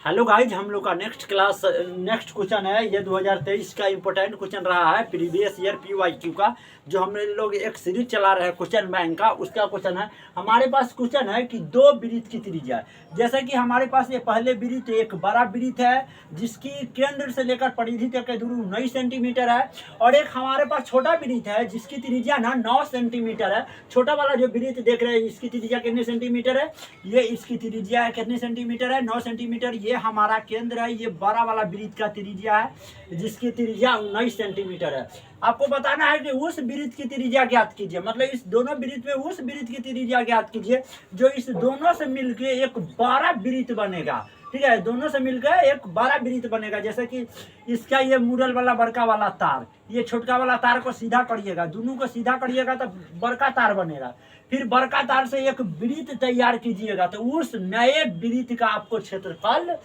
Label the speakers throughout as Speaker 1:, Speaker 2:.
Speaker 1: Hello guys, हम लोग का नेक्स्ट क्वेश्चन है। ये 2023 का इम्पोर्टेंट क्वेश्चन रहा है, प्रीवियस ईयर PYQ का, जो हम लोग एक सीरीज चला रहे हैं क्वेश्चन बैंक का। उसका क्वेश्चन है, हमारे पास क्वेश्चन है कि दो वृत्त की त्रिज्या है। जैसे कि हमारे पास ये पहले वृत्त एक बड़ा वृत्त है जिसकी केंद्र से लेकर परिधि तक की दूरी 19 सेंटीमीटर है, और एक हमारे पास छोटा वृत्त है जिसकी त्रिज्या ना 9 सेंटीमीटर है। छोटा वाला जो वृत्त देख रहे हैं इसकी त्रिज्या कितने सेंटीमीटर है, ये इसकी त्रिज्या है कितने सेंटीमीटर है, 9 सेंटीमीटर। ये हमारा केंद्र है, ये बड़ा वाला वृत्त का त्रिज्या है जिसकी त्रिज्या 19 सेंटीमीटर है। आपको बताना है कि उस वृत्त की त्रिज्या ज्ञात कीजिए, मतलब इस दोनों वृत्त में उस वृत्त की त्रिज्या ज्ञात कीजिए जो इस दोनों से मिलके एक बड़ा वृत्त बनेगा। ठीक है, दोनों से मिलकर एक बड़ा वृत्त बनेगा। जैसे कि इसका ये मुरल वाला बड़का वाला तार, ये छोटका वाला तार को सीधा करिएगा, दोनों को सीधा करिएगा तो बड़का तार बनेगा। फिर बड़का तार से एक वृत्त तैयार कीजिएगा तो उस नए वृत्त का आपको क्षेत्रफल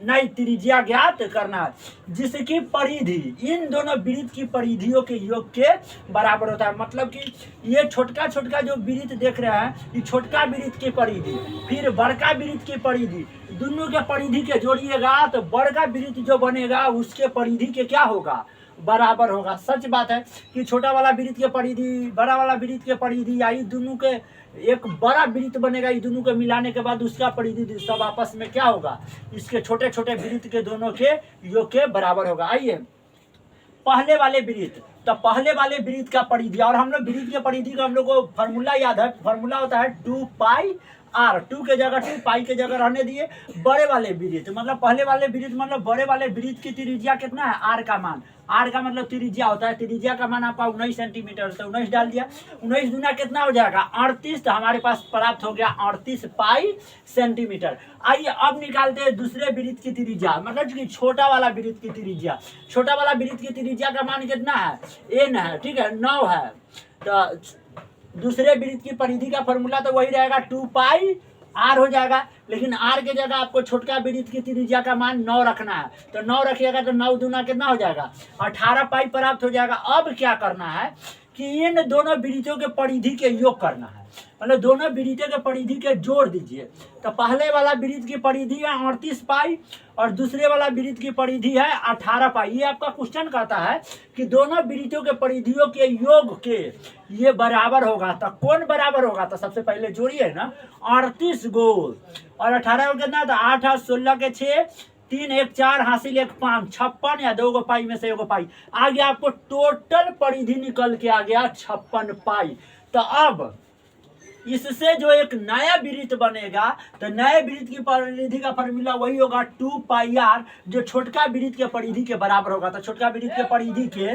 Speaker 1: नई त्रिज्या ज्ञात करना है, जिसकी परिधि इन दोनों वृत्त की परिधियों के योग के बराबर होता है। मतलब कि ये छोटका छोटका जो वृत्त देख रहे हैं, ये छोटका वृत्त की परिधि फिर बड़का वृत्त की परिधि, दोनों के परिधि के जोड़िएगा तो बड़का वृत्त जो बनेगा उसके परिधि के क्या होगा, बराबर होगा। सच बात है कि छोटा वाला वृत्त के परिधि बड़ा वाला वृत्त के परिधि आई दोनों के एक बड़ा वृत्त बनेगा। ये दोनों को मिलाने के बाद उसका परिधि सब आपस में क्या होगा, इसके छोटे छोटे वृत्त के दोनों के योग के बराबर होगा। आइए पहले वाले वृत्त, तो पहले वाले वृत्त का परिधि, और हम लोग वृत्त के परिधि का हम लोग को फॉर्मूला याद है। फॉर्मूला होता है 2πr, 2 के जगह 2, पाई के जगह रहने दिए। बड़े वाले वृत्त मतलब पहले वाले वृत्त मतलब बड़े वाले वृत्त की त्रिज्या कितना है, r का मान। r का मतलब त्रिज्या होता है, त्रिज्या का मान आपका 19 सेंटीमीटर, तो 19 डाल दिया। 19 गुना कितना हो जाएगा 38, तो हमारे पास प्राप्त हो गया 38 पाई सेंटीमीटर। आइए अब निकालते हैं दूसरे वृत्त की त्रिज्या, मतलब कि छोटा वाला वृत्त की त्रिज्या। छोटा वाला वृत्त की त्रिज्या का मान कितना है, n है, ठीक है, 9 है। तो दूसरे वृत्त की परिधि का फॉर्मूला तो वही रहेगा 2πr हो जाएगा, लेकिन r के जगह आपको छोटका वृत्त की त्रिज्या का मान 9 रखना है। तो 9 रखिएगा तो 9 दूना कितना हो जाएगा, 18 पाई प्राप्त हो जाएगा। अब क्या करना है कि इन दोनों वृत्तों के परिधि के योग करना है, मतलब दोनों वृत्तों के परिधि के जोड़ दीजिए। तो पहले वाला वृत्त की परिधि है 38 पाई और दूसरे वाला वृत्त की परिधि है 18 पाई। ये आपका क्वेश्चन कहता है कि दोनों वृत्तों के परिधियों के योग के ये बराबर होगा। तो कौन बराबर होगा, तो सबसे पहले जोड़िए ना 38 गोल और 18 को कितना था, 8 8 16 के 6, 3 1 4 हासिल 1 5, 56 या 2 पाई में से 1 पाई आ गया। आपको टोटल परिधि निकल के आ गया 56 पाई। तो अब इससे जो एक नया वृत्त बनेगा तो नए वृत्त की परिधि का फॉर्मूला वही होगा 2πr, जो छोटका वृत्त के परिधि के बराबर होगा। तो छोटका वृत्त के परिधि के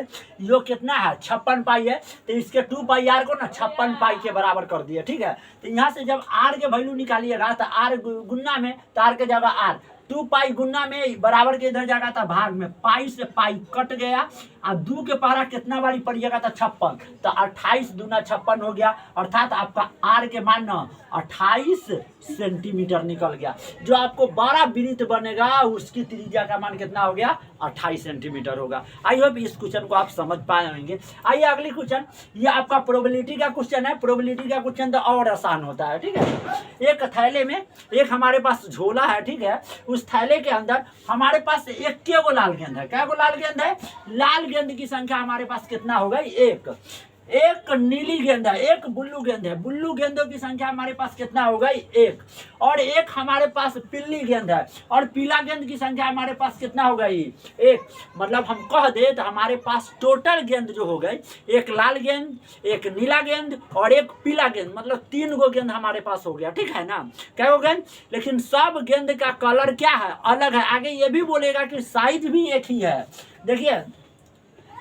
Speaker 1: योग कितना है, 56 पाई है, तो इसके 2πr को ना 56 पाई के बराबर कर दिए। ठीक है, तो यहाँ से जब r के वैल्यू निकालिएगा तो r गुना में, तो r के जगह r, 2 पाई गुना में बराबर के इधर जाएगा था भाग में, पाई से पाई कट गया और 2 के पहरा कितना बारी पड़िएगा था 56, तो 28 दूना 56 हो गया, अर्थात आपका r के मान 28 सेंटीमीटर निकल गया। जो आपको बड़ा वृत्त बनेगा उसकी त्रिज्या का मान कितना हो गया, 28 सेंटीमीटर होगा। आई होप इस क्वेश्चन को आप समझ पाए होंगे। आइए अगली क्वेश्चन, ये आपका प्रोबेबिलिटी का क्वेश्चन है। प्रोबेबिलिटी का क्वेश्चन तो और आसान होता है। ठीक है, एक थैले में एक हमारे पास झोला है, ठीक है, उस थैले के अंदर हमारे पास एक के गो लाल गेंद है। क्या गो लाल गेंद है, लाल गेंद की संख्या हमारे पास कितना होगा, एक नीली गेंद है, एक बुल्लू गेंद है, बुल्लू गेंदों की संख्या हमारे पास कितना होगा, एक, और एक हमारे पास पीली गेंद है और पीला गेंद की संख्या हमारे पास कितना होगा, एक। मतलब हम कह दे तो हमारे पास टोटल गेंद जो हो गई, एक लाल गेंद, एक नीला गेंद और एक पीला गेंद, मतलब 3 गो गेंद हमारे पास हो गया। ठीक है ना, क्या हो गेंद, लेकिन सब गेंद का कलर क्या है, अलग है। आगे ये भी बोलेगा कि साइज भी एक ही है, देखिए,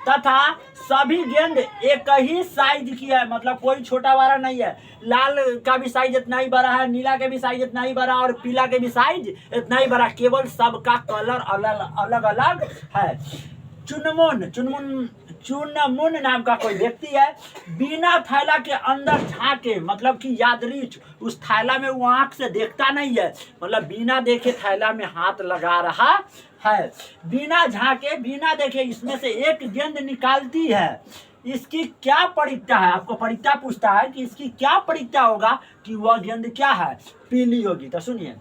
Speaker 1: तथा सभी गेंद एक ही साइज की है, मतलब कोई छोटा बड़ा नहीं है। लाल का भी साइज इतना ही बड़ा है, नीला के भी साइज इतना ही बड़ा और पीला के भी साइज इतना ही बड़ा, केवल सबका कलर अलग अलग है। चुनमुन नाम का कोई व्यक्ति है, बिना थैला के अंदर झांके, मतलब कि यादृच उस थैला में वो आंख से देखता नहीं है, मतलब बिना देखे थैला में हाथ लगा रहा है, बिना झांके बिना देखे इसमें से एक गेंद निकालती है। इसकी क्या परीक्षा है, आपको परीक्षा पूछता है कि इसकी क्या परीक्षा होगा कि वह गेंद क्या है, पीली होगी। तो सुनिए,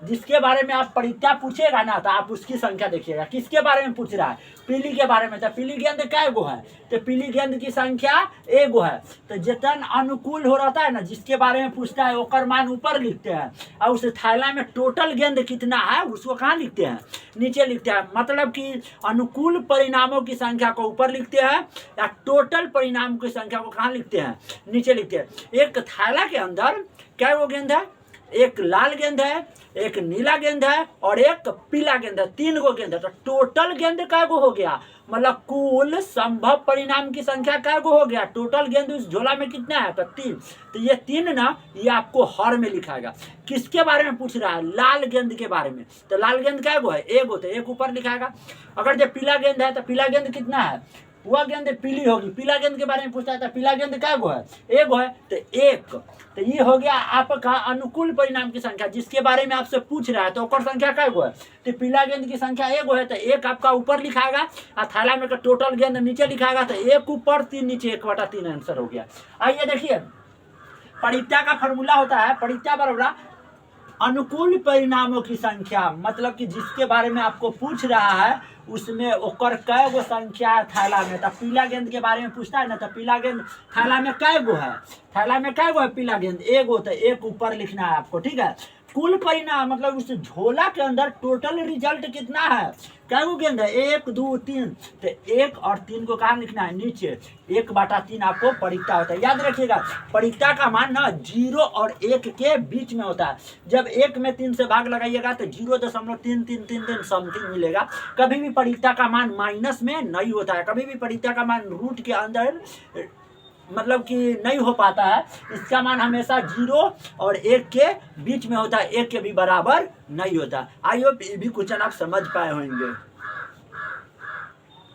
Speaker 1: जिसके बारे में आप परीक्षा पूछेगा ना तो आप उसकी संख्या देखिएगा। किसके बारे में पूछ रहा है? पीली के बारे में। तो पीली गेंद कै गो है? तो पीली गेंद की संख्या एगो है। तो जितन अनुकूल हो रहता है ना, जिसके बारे में पूछता है ओकर मान ऊपर लिखते हैं, और उस थैला में टोटल गेंद कितना है उसको कहाँ लिखते हैं? नीचे लिखते हैं। मतलब कि अनुकूल परिणामों की संख्या को ऊपर लिखते हैं, या टोटल परिणाम की संख्या को कहाँ लिखते हैं? नीचे लिखते हैं। एक थैला के अंदर क्या वो गेंद है? एक लाल गेंद है, एक नीला गेंद है और एक पीला गेंद है। 3 गो गेंद है। तो टोटल गेंद कै गो हो गया? मतलब कुल संभव परिणाम की संख्या कै गो हो गया? टोटल गेंद उस झोला में कितना है? तो 3। तो ये 3 ना, ये आपको हर में लिखाएगा। किसके बारे में पूछ रहा है? लाल गेंद के बारे में। तो लाल गेंद कै गो है? एगो। तो एक ऊपर लिखाएगा। अगर जो पीला गेंद है तो पीला गेंद कितना है? वह गेंद पीली होगी। पीला गेंद के बारे में पूछता है तो पीला गेंद कै गो है? एगो है। तो 1। तो ये हो गया आपका अनुकूल परिणाम की संख्या। जिसके बारे में आपसे पूछ रहा है तो ओकर संख्या कै गो है? तो पीला गेंद की संख्या एगो है। तो 1 आपका ऊपर लिखाएगा और थैला में का टोटल गेंद नीचे लिखाएगा। तो 1 ऊपर 3 नीचे 1/3 आंसर हो गया। आइए देखिए, परीक्षा का फॉर्मूला होता है परीक्षा बराबर अनुकूल परिणामों की संख्या। मतलब कि जिसके बारे में आपको पूछ रहा है उसमें ओकर कै गो संख्या है थैला में। तो पीला गेंद के बारे में पूछता है ना, तो पीला गेंद थैला में कै गो है? थैला में कै गो है पीला गेंद? एगो। तो 1 ऊपर लिखना है आपको, ठीक है। कुल परिणाम मतलब उस झोला के अंदर टोटल रिजल्ट कितना है? कै गो गेंद है? 1 2 3। तो 1 और 3 को कहाँ लिखना है? नीचे। 1/3 आपको परीक्षा होता है। याद रखिएगा, परीक्षा का मान ना 0 और 1 के बीच में होता है। जब 1 में 3 से भाग लगाइएगा तो 0.3333 समथिंग मिलेगा। कभी भी परीक्षा का मान माइनस में नहीं होता है। कभी भी परीक्षा का मान रूट के अंदर मतलब कि नहीं हो पाता है। इसका मान हमेशा 0 और 1 के बीच में होता है। 1 के भी बराबर नहीं होता। आई होप ये भी क्वेश्चन आप समझ पाए होंगे।